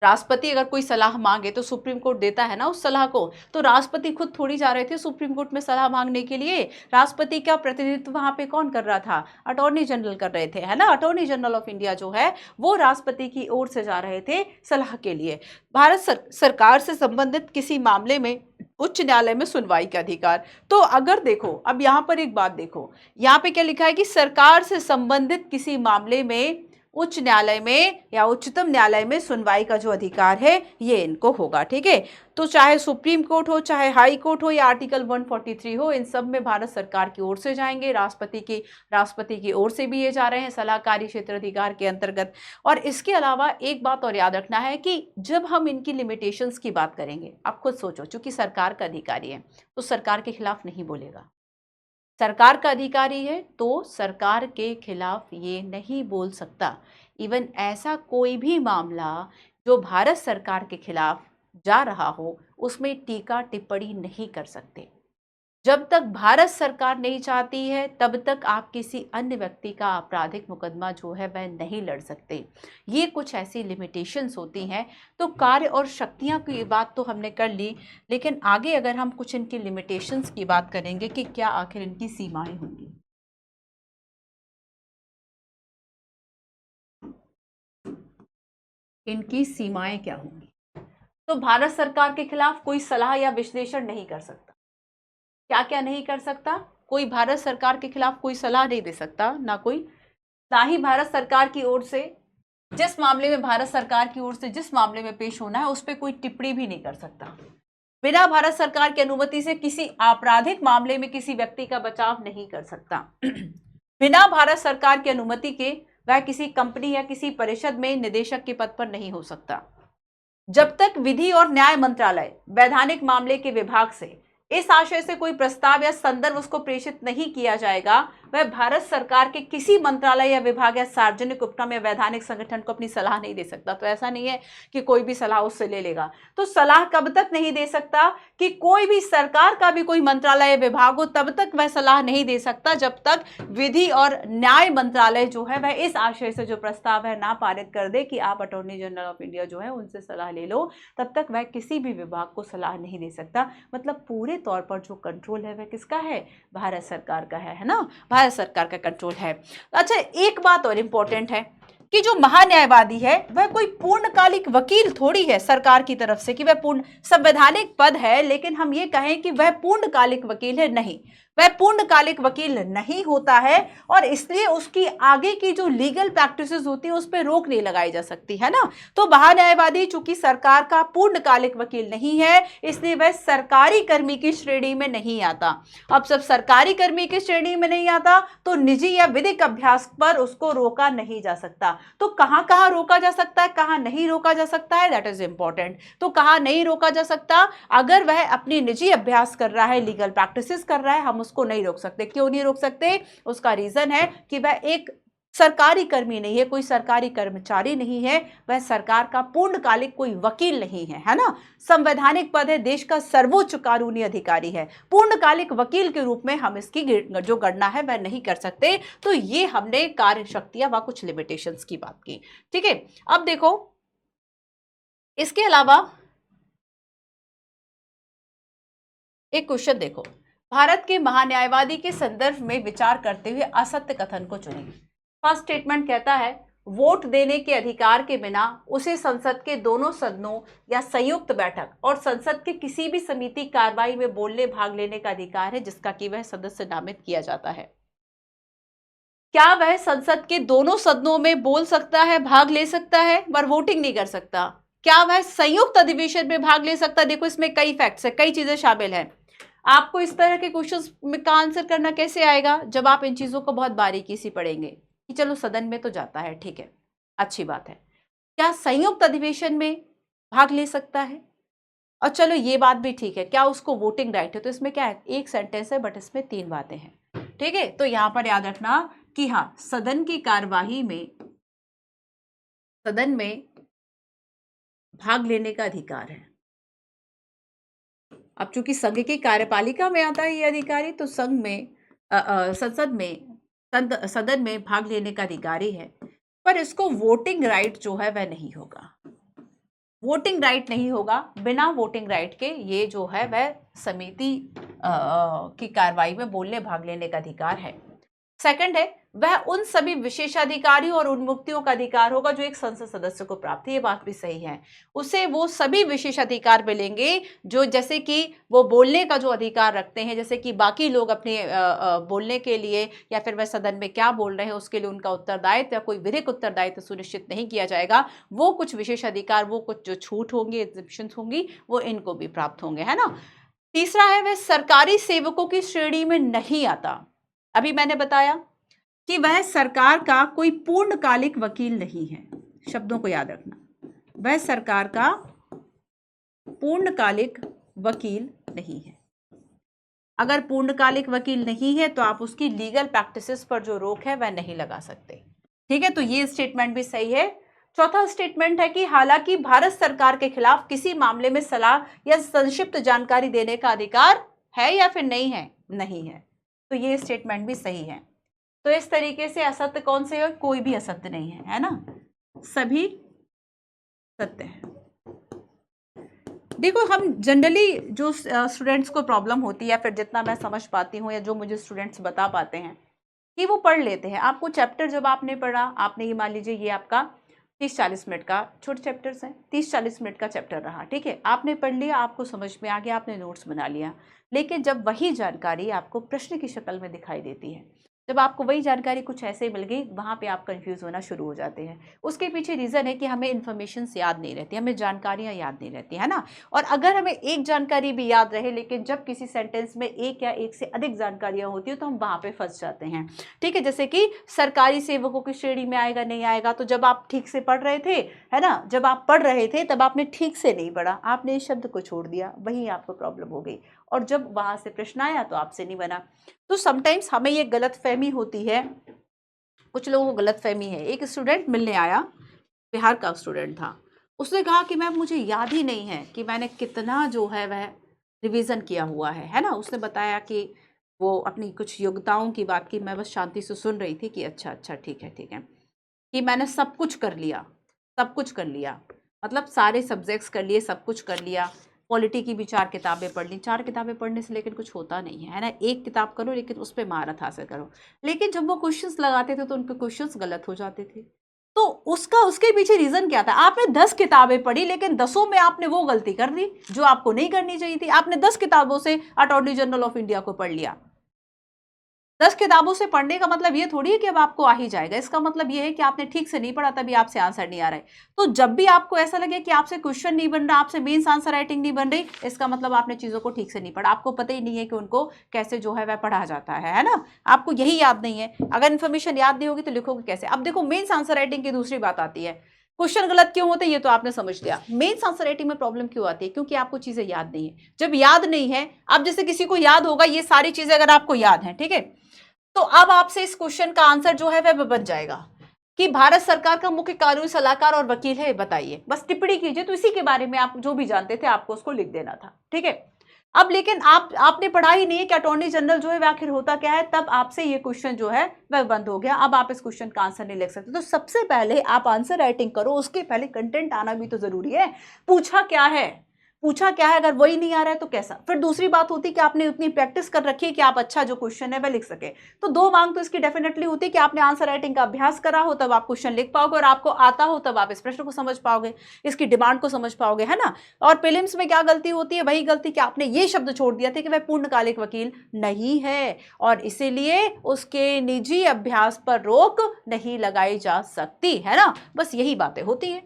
S1: राष्ट्रपति अगर कोई सलाह मांगे तो सुप्रीम कोर्ट देता है ना उस सलाह को। तो राष्ट्रपति खुद थोड़ी जा रहे थे सुप्रीम कोर्ट में सलाह मांगने के लिए, राष्ट्रपति का प्रतिनिधित्व वहां पे कौन कर रहा था, अटॉर्नी जनरल कर रहे थे, है ना। अटॉर्नी जनरल ऑफ इंडिया जो है वो राष्ट्रपति की ओर से जा रहे थे सलाह के लिए। भारत सरकार से संबंधित किसी मामले में उच्च न्यायालय में सुनवाई का अधिकार। तो अगर देखो, अब यहाँ पर एक बात देखो, यहाँ पे क्या लिखा है कि सरकार से संबंधित किसी मामले में उच्च न्यायालय में या उच्चतम न्यायालय में सुनवाई का जो अधिकार है ये इनको होगा। ठीक है, तो चाहे सुप्रीम कोर्ट हो, चाहे हाई कोर्ट हो, या आर्टिकल 143 हो, इन सब में भारत सरकार की ओर से जाएंगे, राष्ट्रपति की ओर से भी ये जा रहे हैं सलाहकारी क्षेत्र अधिकार के अंतर्गत। और इसके अलावा एक बात और याद रखना है कि जब हम इनकी लिमिटेशंस की बात करेंगे, आप खुद सोचो, चूंकि सरकार का अधिकारी है तो सरकार के खिलाफ नहीं बोलेगा, सरकार का अधिकारी है तो सरकार के खिलाफ ये नहीं बोल सकता। इवन ऐसा कोई भी मामला जो भारत सरकार के खिलाफ जा रहा हो उसमें टीका टिप्पणी नहीं कर सकते। जब तक भारत सरकार नहीं चाहती है तब तक आप किसी अन्य व्यक्ति का आपराधिक मुकदमा जो है वह नहीं लड़ सकते। ये कुछ ऐसी लिमिटेशंस होती हैं। तो कार्य और शक्तियां की बात तो हमने कर ली, लेकिन आगे अगर हम कुछ इनकी लिमिटेशंस की बात करेंगे कि क्या आखिर इनकी सीमाएं होंगी। इनकी सीमाएं क्या होंगी, तो भारत सरकार के खिलाफ कोई सलाह या विश्लेषण नहीं कर सकता। क्या क्या नहीं कर सकता, कोई भारत सरकार के खिलाफ कोई सलाह नहीं दे सकता, ना ही भारत सरकार की ओर से जिस मामले में भारत सरकार की ओर से जिस मामले में पेश होना है उस पर कोई टिप्पणी भी नहीं कर सकता। बिना भारत सरकार की अनुमति से किसी आपराधिक मामले में किसी व्यक्ति का बचाव नहीं कर सकता। बिना भारत सरकार की अनुमति के वह किसी कंपनी या किसी परिषद में निदेशक के पद पर नहीं हो सकता। जब तक विधि और न्याय मंत्रालय वैधानिक मामले के विभाग से इस आशय से कोई प्रस्ताव या संदर्भ उसको प्रेषित नहीं किया जाएगा, वह भारत सरकार के किसी मंत्रालय या विभाग या सार्वजनिक उपक्रम या वैधानिक संगठन को अपनी सलाह नहीं दे सकता। तो ऐसा नहीं है कि कोई भी सलाह उससे ले लेगा। तो सलाह कब तक नहीं दे सकता कि कोई भी सरकार का भी कोई मंत्रालय या विभाग हो, तब तक वह सलाह नहीं दे सकता जब तक विधि और न्याय मंत्रालय जो है वह इस आशय से जो प्रस्ताव है ना पारित कर दे कि आप अटॉर्नी जनरल ऑफ इंडिया जो है उनसे सलाह ले लो, तब तक वह किसी भी विभाग को सलाह नहीं दे सकता। मतलब पूरे तौर पर जो कंट्रोल है वह किसका है? भारत सरकार का है ना, भारत सरकार का कंट्रोल है। अच्छा, एक बात और इंपॉर्टेंट है कि जो महान्यायवादी है वह कोई पूर्णकालिक वकील थोड़ी है सरकार की तरफ से कि वह पूर्ण संवैधानिक पद है, लेकिन हम ये कहें कि वह पूर्णकालिक वकील है, नहीं, वह पूर्णकालिक वकील नहीं होता है और इसलिए उसकी आगे की जो लीगल प्रैक्टिसेस होती है उस पर रोक नहीं लगाई जा सकती है ना। तो महान्यायवादी चूंकि सरकार का पूर्णकालिक वकील नहीं है, इसलिए वह सरकारी कर्मी की श्रेणी में नहीं आता। अब जब सरकारी कर्मी की श्रेणी में नहीं आता तो निजी या विधिक अभ्यास पर उसको रोका नहीं जा सकता। तो कहां कहां रोका जा सकता है, कहां नहीं रोका जा सकता है, दैट इज इंपॉर्टेंट। तो कहां नहीं रोका जा सकता? अगर वह अपनी निजी अभ्यास कर रहा है, लीगल प्रैक्टिसेस कर रहा है, हम उसको नहीं रोक सकते। क्यों नहीं रोक सकते? उसका रीजन है कि वह एक सरकारी कर्मी नहीं है, कोई सरकारी कर्मचारी नहीं है, वह सरकार का पूर्णकालिक कोई वकील नहीं है, है ना। संवैधानिक पद है, देश का सर्वोच्च कानूनी अधिकारी है। पूर्णकालिक वकील के रूप में हम इसकी जो गणना है वह नहीं कर सकते। तो ये हमने कार्य शक्तियां व कुछ लिमिटेशंस की बात की, ठीक है। अब देखो, इसके अलावा एक क्वेश्चन देखो, भारत के महान्यायवादी के संदर्भ में विचार करते हुए असत्य कथन को चुनें। फर्स्ट स्टेटमेंट कहता है वोट देने के अधिकार के बिना उसे संसद के दोनों सदनों या संयुक्त बैठक और संसद के किसी भी समिति कार्रवाई में बोलने भाग लेने का अधिकार है जिसका कि वह सदस्य नामित किया जाता है। क्या वह संसद के दोनों सदनों में बोल सकता है, भाग ले सकता है, पर वोटिंग नहीं कर सकता? क्या वह संयुक्त अधिवेशन में भाग ले सकता है? देखो, इसमें कई फैक्ट्स है, कई चीजें शामिल हैं। आपको इस तरह के क्वेश्चंस का आंसर करना कैसे आएगा? जब आप इन चीजों को बहुत बारीकी से पढ़ेंगे कि चलो सदन में तो जाता है, ठीक है, अच्छी बात है। क्या संयुक्त अधिवेशन में भाग ले सकता है? और चलो ये बात भी ठीक है, क्या उसको वोटिंग राइट है? तो इसमें क्या है, एक सेंटेंस है बट इसमें 3 बातें हैं, ठीक है। तो यहां पर याद रखना कि हाँ, सदन की कार्यवाही में, सदन में भाग लेने का अधिकार है। अब चूंकि संघ की कार्यपालिका में आता है ये अधिकारी, तो संघ में संसद में, सदन में भाग लेने का अधिकारी है, पर इसको वोटिंग राइट जो है वह नहीं होगा। वोटिंग राइट नहीं होगा, बिना वोटिंग राइट के ये जो है वह समिति की कार्रवाई में बोलने भाग लेने का अधिकार है। सेकंड है, वह उन सभी विशेषाधिकारियों और उन्मुक्तियों का अधिकार होगा जो एक संसद सदस्य को प्राप्त है। ये बात भी सही है, उसे वो सभी विशेषाधिकार मिलेंगे जो, जैसे कि वो बोलने का जो अधिकार रखते हैं, जैसे कि बाकी लोग अपने बोलने के लिए या फिर वह सदन में क्या बोल रहे हैं उसके लिए उनका उत्तरदायित्व या कोई विधिक उत्तरदायित्व सुनिश्चित नहीं किया जाएगा। वो कुछ विशेषाधिकार, वो कुछ जो छूट होंगी, एग्जेप्शन होंगी, वो इनको भी प्राप्त होंगे, है ना। तीसरा है, वह सरकारी सेवकों की श्रेणी में नहीं आता। अभी मैंने बताया कि वह सरकार का कोई पूर्णकालिक वकील नहीं है, शब्दों को याद रखना, वह सरकार का पूर्णकालिक वकील नहीं है। अगर पूर्णकालिक वकील नहीं है तो आप उसकी लीगल प्रैक्टिसेस पर जो रोक है वह नहीं लगा सकते, ठीक है। तो ये स्टेटमेंट भी सही है। चौथा स्टेटमेंट है कि हालांकि भारत सरकार के खिलाफ किसी मामले में सलाह या संक्षिप्त जानकारी देने का अधिकार है या फिर नहीं है, नहीं है। तो ये स्टेटमेंट भी सही है। तो इस तरीके से असत्य कौन से है? कोई भी असत्य नहीं है, है ना, सभी सत्य है। देखो, हम जनरली जो स्टूडेंट्स को प्रॉब्लम होती है या फिर जितना मैं समझ पाती हूँ या जो मुझे स्टूडेंट्स बता पाते हैं कि वो पढ़ लेते हैं। आपको चैप्टर जब आपने पढ़ा, आपने ये मान लीजिए ये आपका 30-40 मिनट का, छोटे चैप्टर्स हैं, 30-40 मिनट का चैप्टर रहा, ठीक है, आपने पढ़ लिया, आपको समझ में आ गया, आपने नोट्स बना लिया। लेकिन जब वही जानकारी आपको प्रश्न की शक्ल में दिखाई देती है, जब आपको वही जानकारी कुछ ऐसे मिल गई, वहाँ पे आप कंफ्यूज होना शुरू हो जाते हैं। उसके पीछे रीज़न है कि हमें इन्फॉर्मेशन याद नहीं रहती, हमें जानकारियाँ याद नहीं रहती, है ना। और अगर हमें एक जानकारी भी याद रहे, लेकिन जब किसी सेंटेंस में एक या एक से अधिक जानकारियाँ होती है तो हम वहाँ पे फंस जाते हैं, ठीक है। जैसे कि सरकारी सेवकों की श्रेणी में आएगा, नहीं आएगा, तो जब आप ठीक से पढ़ रहे थे, है ना, जब आप पढ़ रहे थे तब आपने ठीक से नहीं पढ़ा, आपने इस शब्द को छोड़ दिया, वही आपको प्रॉब्लम हो गई। और जब वहां से प्रश्न आया तो आपसे नहीं बना। तो समटाइम्स हमें ये गलत फहमी होती है, कुछ लोगों को गलत फहमी है। एक स्टूडेंट मिलने आया, बिहार का स्टूडेंट था, उसने कहा कि मैम मुझे याद ही नहीं है कि मैंने कितना जो है वह रिवीजन किया हुआ है ना। उसने बताया कि वो अपनी कुछ योग्यताओं की बात की, मैं बस शांति से सुन रही थी कि अच्छा अच्छा ठीक है कि मैंने सब कुछ कर लिया, सब कुछ कर लिया, मतलब सारे सब्जेक्ट्स कर लिए, सब कुछ कर लिया, पॉलिटी की भी 4 किताबें पढ़ ली। 4 किताबें पढ़ने से लेकिन कुछ होता नहीं है ना, एक किताब करो लेकिन उस पर महारत हासिल करो। लेकिन जब वो क्वेश्चंस लगाते थे तो उन पे क्वेश्चंस गलत हो जाते थे। तो उसके पीछे रीजन क्या था? आपने 10 किताबें पढ़ी लेकिन 10 में आपने वो गलती कर दी जो आपको नहीं करनी चाहिए थी। आपने 10 किताबों से अटॉर्नी जनरल ऑफ इंडिया को पढ़ लिया। 10 किताबों से पढ़ने का मतलब ये थोड़ी है कि अब आपको आ ही जाएगा। इसका मतलब ये है कि आपने ठीक से नहीं पढ़ा, तभी आपसे आंसर नहीं आ रहा है। तो जब भी आपको ऐसा लगे कि आपसे क्वेश्चन नहीं बन रहा, आपसे मेंस आंसर राइटिंग नहीं बन रही, इसका मतलब आपने चीजों को ठीक से नहीं पढ़ा। आपको पता ही नहीं है कि उनको कैसे जो है वह पढ़ा जाता है ना। आपको यही याद नहीं है। अगर इन्फॉर्मेशन याद नहीं होगी तो लिखोगे कैसे? अब देखो, मेंस आंसर राइटिंग की दूसरी बात आती है। क्वेश्चन गलत क्यों होते हैं ये तो आपने समझ लिया। मेंस आंसर राइटिंग में प्रॉब्लम क्यों आती है? क्योंकि आपको चीजें याद नहीं है। जब याद नहीं है, अब जैसे किसी को याद होगा ये सारी चीजें, अगर आपको याद है, ठीक है, तो अब आपसे इस क्वेश्चन का आंसर जो है वह बन जाएगा कि भारत सरकार का मुख्य कानूनी सलाहकार और वकील है, बताइए। बस टिप्पणी कीजिए, तो इसी के बारे में आप जो भी जानते थे आपको उसको लिख देना था, ठीक है। अब लेकिन आपने पढ़ा ही नहीं है कि अटॉर्नी जनरल जो है वह आखिर होता क्या है, तब आपसे ये क्वेश्चन जो है वह बंद हो गया। अब आप इस क्वेश्चन का आंसर नहीं लिख सकते। तो सबसे पहले आप आंसर राइटिंग करो, उसके पहले कंटेंट आना भी तो जरूरी है। पूछा क्या है, पूछा क्या है, अगर वही नहीं आ रहा है तो कैसा? फिर दूसरी बात होती है कि आपने उतनी प्रैक्टिस कर रखी है कि आप अच्छा जो क्वेश्चन है वह लिख सके। तो 2 मांग तो इसकी डेफिनेटली होती है कि आपने आंसर राइटिंग का अभ्यास करा हो, तब आप क्वेश्चन लिख पाओगे, और आपको आता हो तब आप इस प्रश्न को समझ पाओगे, इसकी डिमांड को समझ पाओगे, है ना। और प्रीलिम्स में क्या गलती होती है? वही गलती कि आपने ये शब्द छोड़ दिया था कि वह पूर्णकालिक वकील नहीं है, और इसीलिए उसके निजी अभ्यास पर रोक नहीं लगाई जा सकती, है ना। बस यही बातें होती है।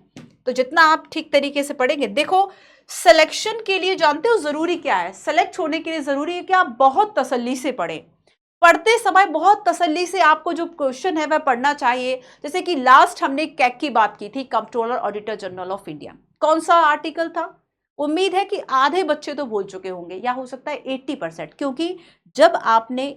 S1: तो जितना आप ठीक तरीके से पढ़ेंगे, देखो सिलेक्शन के लिए जानते हो जरूरी क्या है? सेलेक्ट होने के लिए जरूरी है कि आप बहुत तसल्ली से पढ़ें। पढ़ते समय बहुत तसल्ली से आपको जो क्वेश्चन है वह पढ़ना चाहिए। जैसे कि लास्ट हमने कैग की बात की थी, controller auditor general of India. कौन सा आर्टिकल था? उम्मीद है कि आधे बच्चे तो भूल चुके होंगे, या हो सकता है 80%, क्योंकि जब आपने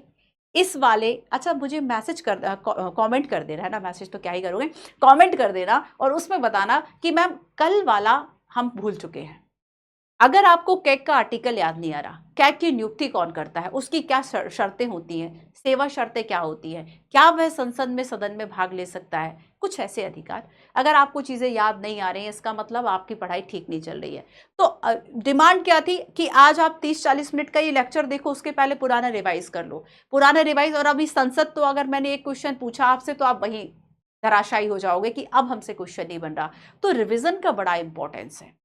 S1: इस वाले, अच्छा मुझे मैसेज कर, कमेंट कर देना, है ना, मैसेज तो क्या ही करोगे, कमेंट कर देना और उसमें बताना कि मैम कल वाला हम भूल चुके हैं। अगर आपको कैग का आर्टिकल याद नहीं आ रहा, कैग की नियुक्ति कौन करता है, उसकी क्या शर्तें होती हैं, सेवा शर्तें क्या होती है, क्या वह संसद में, सदन में भाग ले सकता है, कुछ ऐसे अधिकार, अगर आपको चीजें याद नहीं आ रही हैं, इसका मतलब आपकी पढ़ाई ठीक नहीं चल रही है। तो डिमांड क्या थी कि आज आप 30-40 मिनट का ये लेक्चर देखो, उसके पहले पुराना रिवाइज कर लो, पुराना रिवाइज। और अभी संसद, तो अगर मैंने एक क्वेश्चन पूछा आपसे तो आप वहीं धराशायी हो जाओगे कि अब हमसे क्वेश्चन नहीं बन रहा। तो रिविजन का बड़ा इंपॉर्टेंस है।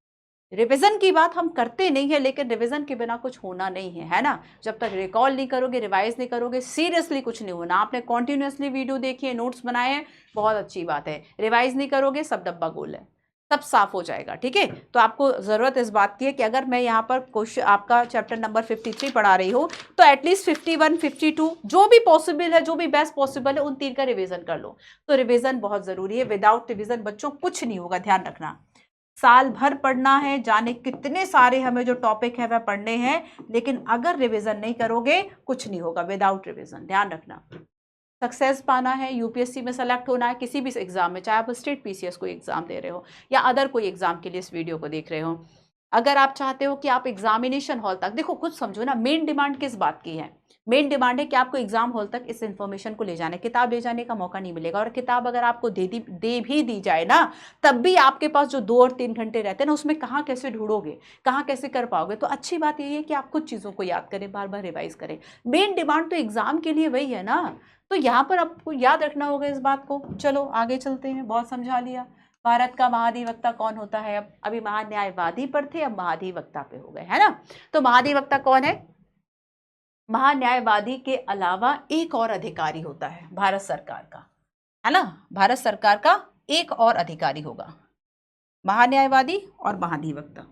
S1: रिवीजन की बात हम करते नहीं है, लेकिन रिवीजन के बिना कुछ होना नहीं है ना। जब तक रिकॉल नहीं करोगे, रिवाइज नहीं करोगे, सीरियसली कुछ नहीं होना। आपने कॉन्टिन्यूसली वीडियो देखी है, नोट्स बनाए हैं, बहुत अच्छी बात है। रिवाइज नहीं करोगे, सब डब्बा गोल है, सब साफ हो जाएगा, ठीक है। तो आपको जरूरत इस बात की है कि अगर मैं यहाँ पर क्वेश्चन आपका चैप्टर नंबर 53 पढ़ा रही हूँ, तो एटलीस्ट 51, 52 जो भी पॉसिबल है, जो भी बेस्ट पॉसिबल है, उन 3 का रिविजन कर लो। तो रिविजन बहुत जरूरी है। विदाउट रिविजन बच्चों कुछ नहीं होगा, ध्यान रखना। साल भर पढ़ना है, जाने कितने सारे हमें जो टॉपिक है वह पढ़ने हैं, लेकिन अगर रिवीजन नहीं करोगे कुछ नहीं होगा। विदाउट रिवीजन, ध्यान रखना। सक्सेस पाना है, यूपीएससी में सेलेक्ट होना है, किसी भी एग्जाम में, चाहे आप स्टेट पीसीएस कोई एग्जाम दे रहे हो या अदर कोई एग्जाम के लिए इस वीडियो को देख रहे हो, अगर आप चाहते हो कि आप एग्जामिनेशन हॉल तक, देखो कुछ समझो ना, मेन डिमांड किस बात की है? मेन डिमांड है कि आपको एग्जाम हॉल तक इस इंफॉर्मेशन को ले जाने, किताब ले जाने का मौका नहीं मिलेगा। और किताब अगर आपको दे भी दी जाए ना, तब भी आपके पास जो 2 और 3 घंटे रहते हैं ना, उसमें कहाँ कैसे ढूंढोगे, कहाँ कैसे कर पाओगे। तो अच्छी बात यही है कि आप कुछ चीज़ों को याद करें, बार बार रिवाइज करें। मेन डिमांड तो एग्जाम के लिए वही है ना। तो यहाँ पर आपको याद रखना होगा इस बात को। चलो आगे चलते हैं, बहुत समझा लिया। भारत का महाधिवक्ता कौन होता है? अब अभी महान्यायवादी पर थे, अब महाधिवक्ता पे हो गए, है ना। तो महाधिवक्ता कौन है? महान्यायवादी के अलावा एक और अधिकारी होता है भारत सरकार का, है ना। भारत सरकार का एक और अधिकारी होगा, महान्यायवादी और महाधिवक्ता।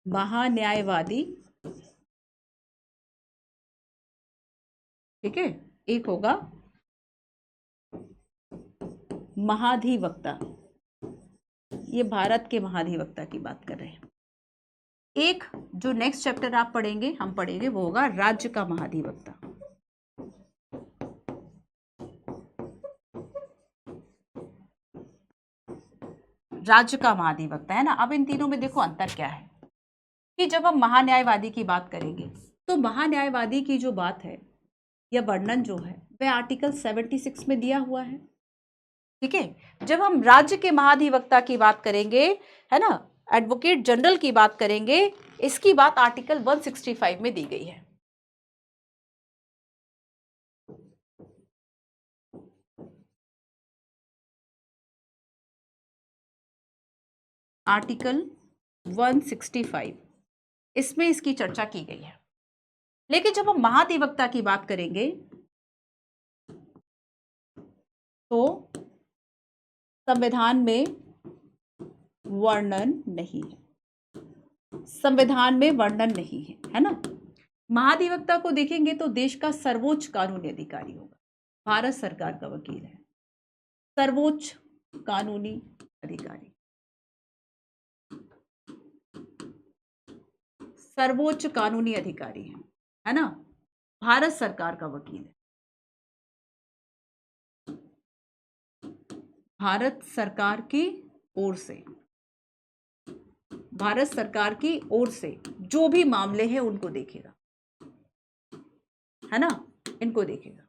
S1: महान्यायवादी, ठीक है, एक होगा महाधिवक्ता। ये भारत के महाधिवक्ता की बात कर रहे हैं। एक जो नेक्स्ट चैप्टर आप पढ़ेंगे, हम पढ़ेंगे, वो होगा राज्य का महाधिवक्ता। राज्य का महाधिवक्ता है ना। अब इन तीनों में देखो अंतर क्या है कि जब हम महान्यायवादी की बात करेंगे तो महान्यायवादी की जो बात है या वर्णन जो है वह आर्टिकल 76 में दिया हुआ है। ठीक है। जब हम राज्य के महाधिवक्ता की बात करेंगे, है ना, एडवोकेट जनरल की बात करेंगे, इसकी बात आर्टिकल 165 में दी गई है। आर्टिकल 165 इसमें इसकी चर्चा की गई है। लेकिन जब हम महाधिवक्ता की बात करेंगे तो संविधान में वर्णन नहीं है, संविधान में वर्णन नहीं है ना। महाधिवक्ता को देखेंगे तो देश का सर्वोच्च कानूनी अधिकारी होगा, भारत सरकार का वकील है, सर्वोच्च कानूनी अधिकारी, सर्वोच्च कानूनी अधिकारी है ना, भारत सरकार का वकील है। भारत सरकार की ओर से, भारत सरकार की ओर से जो भी मामले हैं उनको देखेगा, है ना, इनको देखेगा।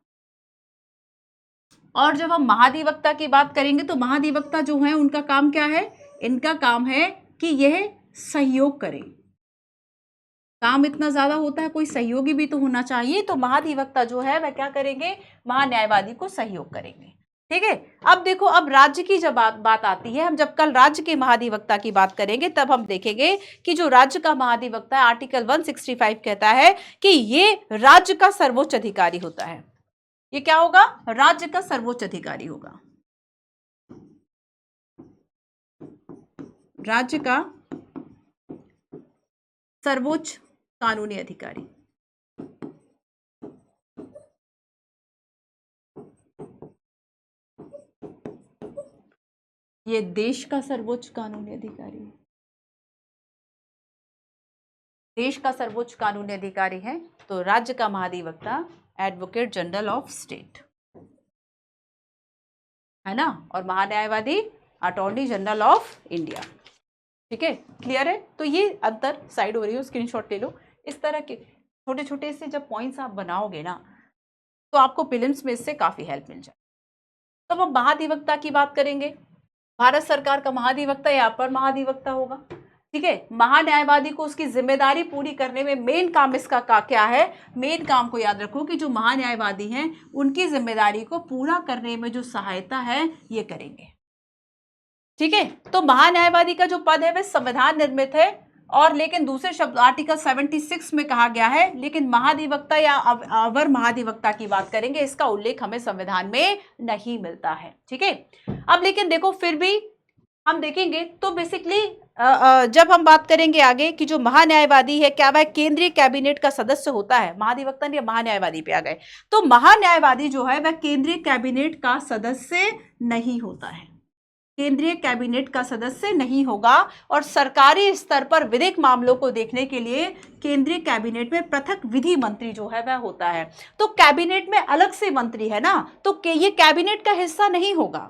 S1: और जब हम महाधिवक्ता की बात करेंगे तो महाधिवक्ता जो है उनका काम क्या है? इनका काम है कि यह सहयोग करें। काम इतना ज्यादा होता है, कोई सहयोगी भी तो होना चाहिए। तो महाधिवक्ता जो है वह क्या करेंगे? महान्यायवादी को सहयोग करेंगे। ठीक है। अब देखो, अब राज्य की जब बात आती है, हम जब कल राज्य के महाधिवक्ता की बात करेंगे तब हम देखेंगे कि जो राज्य का महाधिवक्ता है, आर्टिकल 165 कहता है कि ये राज्य का सर्वोच्च अधिकारी होता है। ये क्या होगा? राज्य का सर्वोच्च अधिकारी होगा, राज्य का सर्वोच्च कानूनी अधिकारी। ये देश का सर्वोच्च कानूनी अधिकारी है, देश का सर्वोच्च कानूनी अधिकारी है। तो राज्य का महाधिवक्ता एडवोकेट जनरल ऑफ स्टेट है ना, और महान्यायवादी अटॉर्नी जनरल ऑफ इंडिया। ठीक है, क्लियर है? तो ये अंतर साइड हो रही है, स्क्रीनशॉट ले लो। इस तरह के छोटे छोटे से जब पॉइंट्स आप बनाओगे ना तो आपको प्रीलिम्स में इससे काफी हेल्प मिल जाए। तो हम महाधिवक्ता की बात करेंगे, भारत सरकार का महाधिवक्ता या अपर महाधिवक्ता होगा। ठीक है। महान्यायवादी को उसकी जिम्मेदारी पूरी करने में मेन काम इसका क्या है? मेन काम को याद रखो कि जो महान्यायवादी हैं उनकी जिम्मेदारी को पूरा करने में जो सहायता है ये करेंगे। ठीक है। तो महान्यायवादी का जो पद है वह संविधान निर्मित है, और लेकिन दूसरे शब्द आर्टिकल 76 में कहा गया है। लेकिन महाधिवक्ता या अवर महाधिवक्ता की बात करेंगे, इसका उल्लेख हमें संविधान में नहीं मिलता है। ठीक है। अब लेकिन देखो, फिर भी हम देखेंगे तो बेसिकली जब हम बात करेंगे आगे कि जो महान्यायवादी है क्या वह केंद्रीय कैबिनेट का सदस्य होता है? महाधिवक्ता या महान्यायवादी पे आ गए। तो महान्यायवादी जो है वह केंद्रीय कैबिनेट का सदस्य नहीं होता है, केंद्रीय कैबिनेट का सदस्य नहीं होगा। और सरकारी स्तर पर विधिक मामलों को देखने के लिए केंद्रीय कैबिनेट में पृथक विधि मंत्री जो है वह होता है। तो कैबिनेट में अलग से मंत्री है ना, तो ये कैबिनेट का हिस्सा नहीं होगा।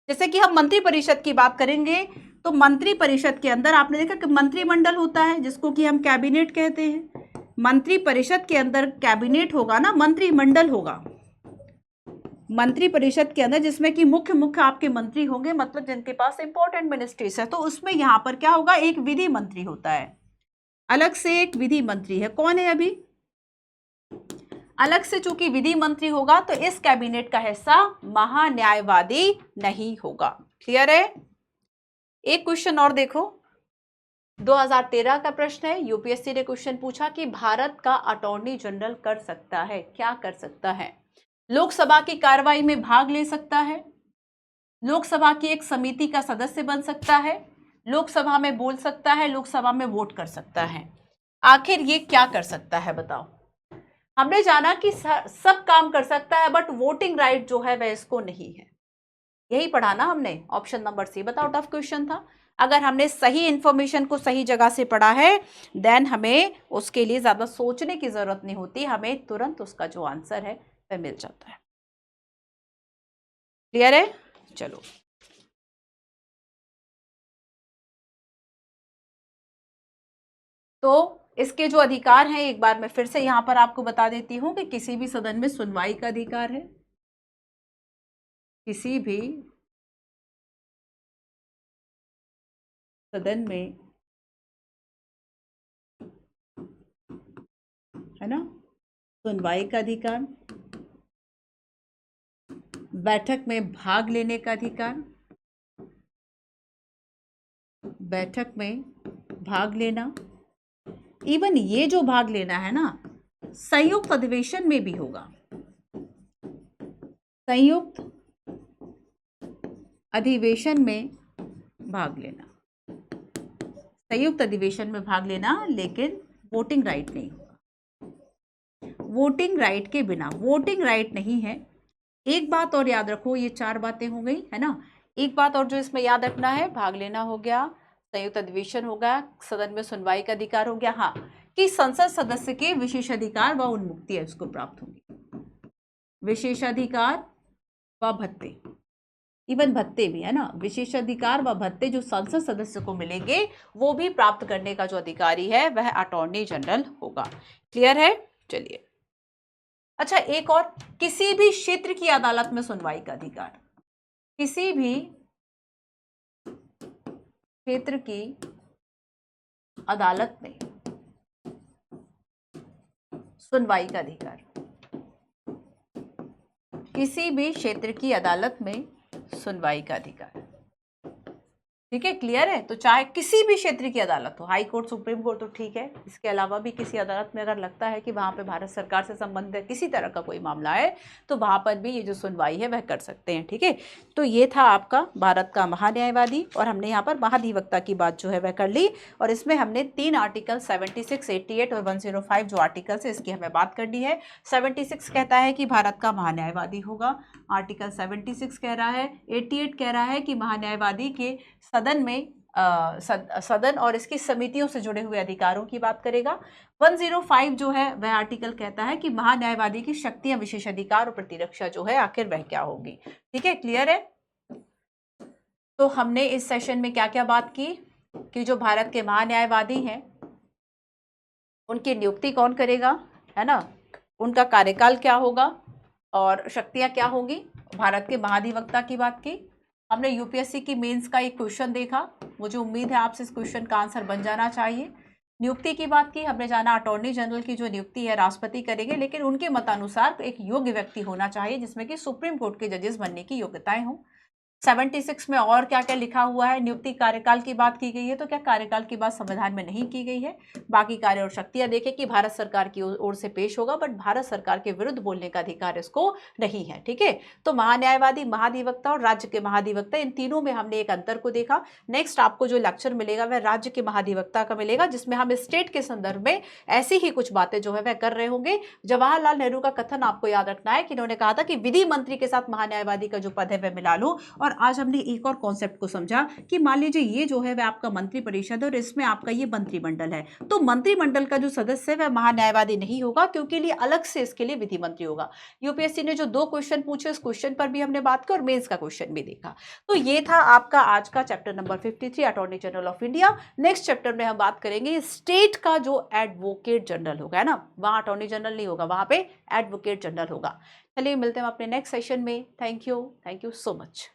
S1: जैसे कि हम मंत्री परिषद की बात करेंगे तो मंत्री परिषद के अंदर आपने देखा कि मंत्रिमंडल होता है जिसको कि हम कैबिनेट कहते हैं। मंत्री परिषद के अंदर कैबिनेट होगा ना, मंत्रिमंडल होगा मंत्री परिषद के अंदर, जिसमें कि मुख्य आपके मंत्री होंगे, मतलब जिनके पास इंपॉर्टेंट मिनिस्ट्रीज है। तो उसमें यहां पर क्या होगा? एक विधि मंत्री होता है, अलग से एक विधि मंत्री है। कौन है अभी? अलग से चूंकि विधि मंत्री होगा तो इस कैबिनेट का हिस्सा महान्यायवादी नहीं होगा। क्लियर है? एक क्वेश्चन और देखो, 2013 का प्रश्न है। यूपीएससी ने क्वेश्चन पूछा कि भारत का अटॉर्नी जनरल कर सकता है, क्या कर सकता है? लोकसभा की कार्रवाई में भाग ले सकता है, लोकसभा की एक समिति का सदस्य बन सकता है, लोकसभा में बोल सकता है, लोकसभा में वोट कर सकता है। आखिर ये क्या कर सकता है बताओ? हमने जाना कि सब काम कर सकता है बट वोटिंग राइट जो है वह इसको नहीं है। यही पढ़ा ना हमने, ऑप्शन नंबर सी। बताओ, टफ क्वेश्चन था। अगर हमने सही इंफॉर्मेशन को सही जगह से पढ़ा है देन हमें उसके लिए ज़्यादा सोचने की ज़रूरत नहीं होती, हमें तुरंत उसका जो आंसर है वह मिल जाता है। क्लियर है? चलो, तो इसके जो अधिकार हैं एक बार मैं फिर से यहां पर आपको बता देती हूं कि किसी भी सदन में सुनवाई का अधिकार है, किसी भी सदन में, है ना, सुनवाई का अधिकार, बैठक में भाग लेने का अधिकार, बैठक में भाग लेना, इवन ये जो भाग लेना है ना संयुक्त अधिवेशन में भी होगा, संयुक्त अधिवेशन में भाग लेना, संयुक्त अधिवेशन में भाग लेना, लेकिन वोटिंग राइट नहीं होगा। वोटिंग राइट के बिना, वोटिंग राइट नहीं है। एक बात और याद रखो, ये 4 बातें हो गई है ना। एक बात और जो इसमें याद रखना है, भाग लेना हो गया, संयुक्त अधिवेशन हो गया, सदन में सुनवाई का अधिकार हो गया, हाँ, कि संसद सदस्य के विशेषाधिकार व उन्मुक्ति है उसको प्राप्त होगी, विशेषाधिकार व भत्ते, इवन भत्ते भी, है ना, विशेषाधिकार व भत्ते जो संसद सदस्य को मिलेंगे वो भी प्राप्त करने का जो अधिकारी है वह अटॉर्नी जनरल होगा। क्लियर है? चलिए, अच्छा एक और, किसी भी क्षेत्र की अदालत में सुनवाई का अधिकार, किसी भी क्षेत्र की अदालत में सुनवाई का अधिकार, किसी भी क्षेत्र की अदालत में सुनवाई का अधिकार, ठीक है, क्लियर है? तो चाहे किसी भी क्षेत्र की अदालत हो, हाई कोर्ट, सुप्रीम कोर्ट, तो ठीक है, इसके अलावा भी किसी अदालत में अगर लगता है कि वहां पे भारत सरकार से संबंधित किसी तरह का कोई मामला है तो वहां पर भी ये जो सुनवाई है वह कर सकते हैं, ठीक है। तो ये था आपका भारत का महान्यायवादी, और हमने यहाँ पर महाधिवक्ता की बात जो है वह कर ली, और इसमें हमने 3 आर्टिकल 76, 88 और 105 जो आर्टिकल्स है इसकी हमें बात करनी है। 76 कहता है कि भारत का महान्यायवादी होगा, आर्टिकल 76 कह रहा है, 88 कह रहा है कि महान्यायवादी के सदन में सदन और इसकी समितियों से जुड़े हुए अधिकारों की बात करेगा। 105 जो है वह आर्टिकल कहता है कि महान्यायवादी की शक्तियां, विशेषाधिकार और प्रतिरक्षा जो है आखिर वह क्या होगी, ठीक है, क्लियर है? तो हमने इस सेशन में क्या क्या बात की कि जो भारत के महान्यायवादी हैं उनकी नियुक्ति कौन करेगा, है ना, उनका कार्यकाल क्या होगा और शक्तियां क्या होंगी, भारत के महाधिवक्ता की बात की हमने, यूपीएससी की मेंस का एक क्वेश्चन देखा, मुझे उम्मीद है आपसे इस क्वेश्चन का आंसर बन जाना चाहिए। नियुक्ति की बात की, हमने जाना अटॉर्नी जनरल की जो नियुक्ति है राष्ट्रपति करेंगे, लेकिन उनके मतानुसार एक योग्य व्यक्ति होना चाहिए जिसमें कि सुप्रीम कोर्ट के जजेस बनने की योग्यताएं हों। 76 में और क्या क्या लिखा हुआ है, नियुक्ति कार्यकाल की बात की गई है, तो क्या कार्यकाल की बात संविधान में नहीं की गई है। बाकी कार्य और शक्तियां देखें कि भारत सरकार की ओर से पेश होगा, बट भारत सरकार के विरुद्ध बोलने का अधिकार इसको नहीं है, ठीक है। तो महान्यायवादी, महाधिवक्ता और राज्य के महाधिवक्ता, इन तीनों में हमने एक अंतर को देखा। नेक्स्ट आपको जो लेक्चर मिलेगा वह राज्य के महाधिवक्ता का मिलेगा, जिसमें हम स्टेट के संदर्भ में ऐसी ही कुछ बातें जो है वह कर रहे होंगे। जवाहरलाल नेहरू का कथन आपको याद रखना है कि इन्होंने कहा था कि विधि मंत्री के साथ महान्यायवादी का जो पद है वह मिला लो। और आज हमने एक और कॉन्सेप्ट को समझा कि मान लीजिए ये जो है वह आपका मंत्री परिषद है और इसमें आपका ये मंत्रिमंडल है, तो मंत्रिमंडल का जो सदस्य है वह महान्यायवादी नहीं होगा, क्योंकि लिए अलग से इसके लिए विधि मंत्री होगा। यूपीएससी ने जो 2 क्वेश्चन पूछे उस क्वेश्चन पर भी हमने बात की और मेंस का क्वेश्चन भी देखा। तो ये था आपका आज का chapter number 53, attorney general of India. Next chapter में हम बात करेंगे स्टेट का जो एडवोकेट जनरल होगा, है ना, वहां अटॉर्नी जनरल नहीं होगा, वहां पे एडवोकेट जनरल होगा। चलिए मिलते हैं अपने नेक्स्ट सेशन में। Thank you so much.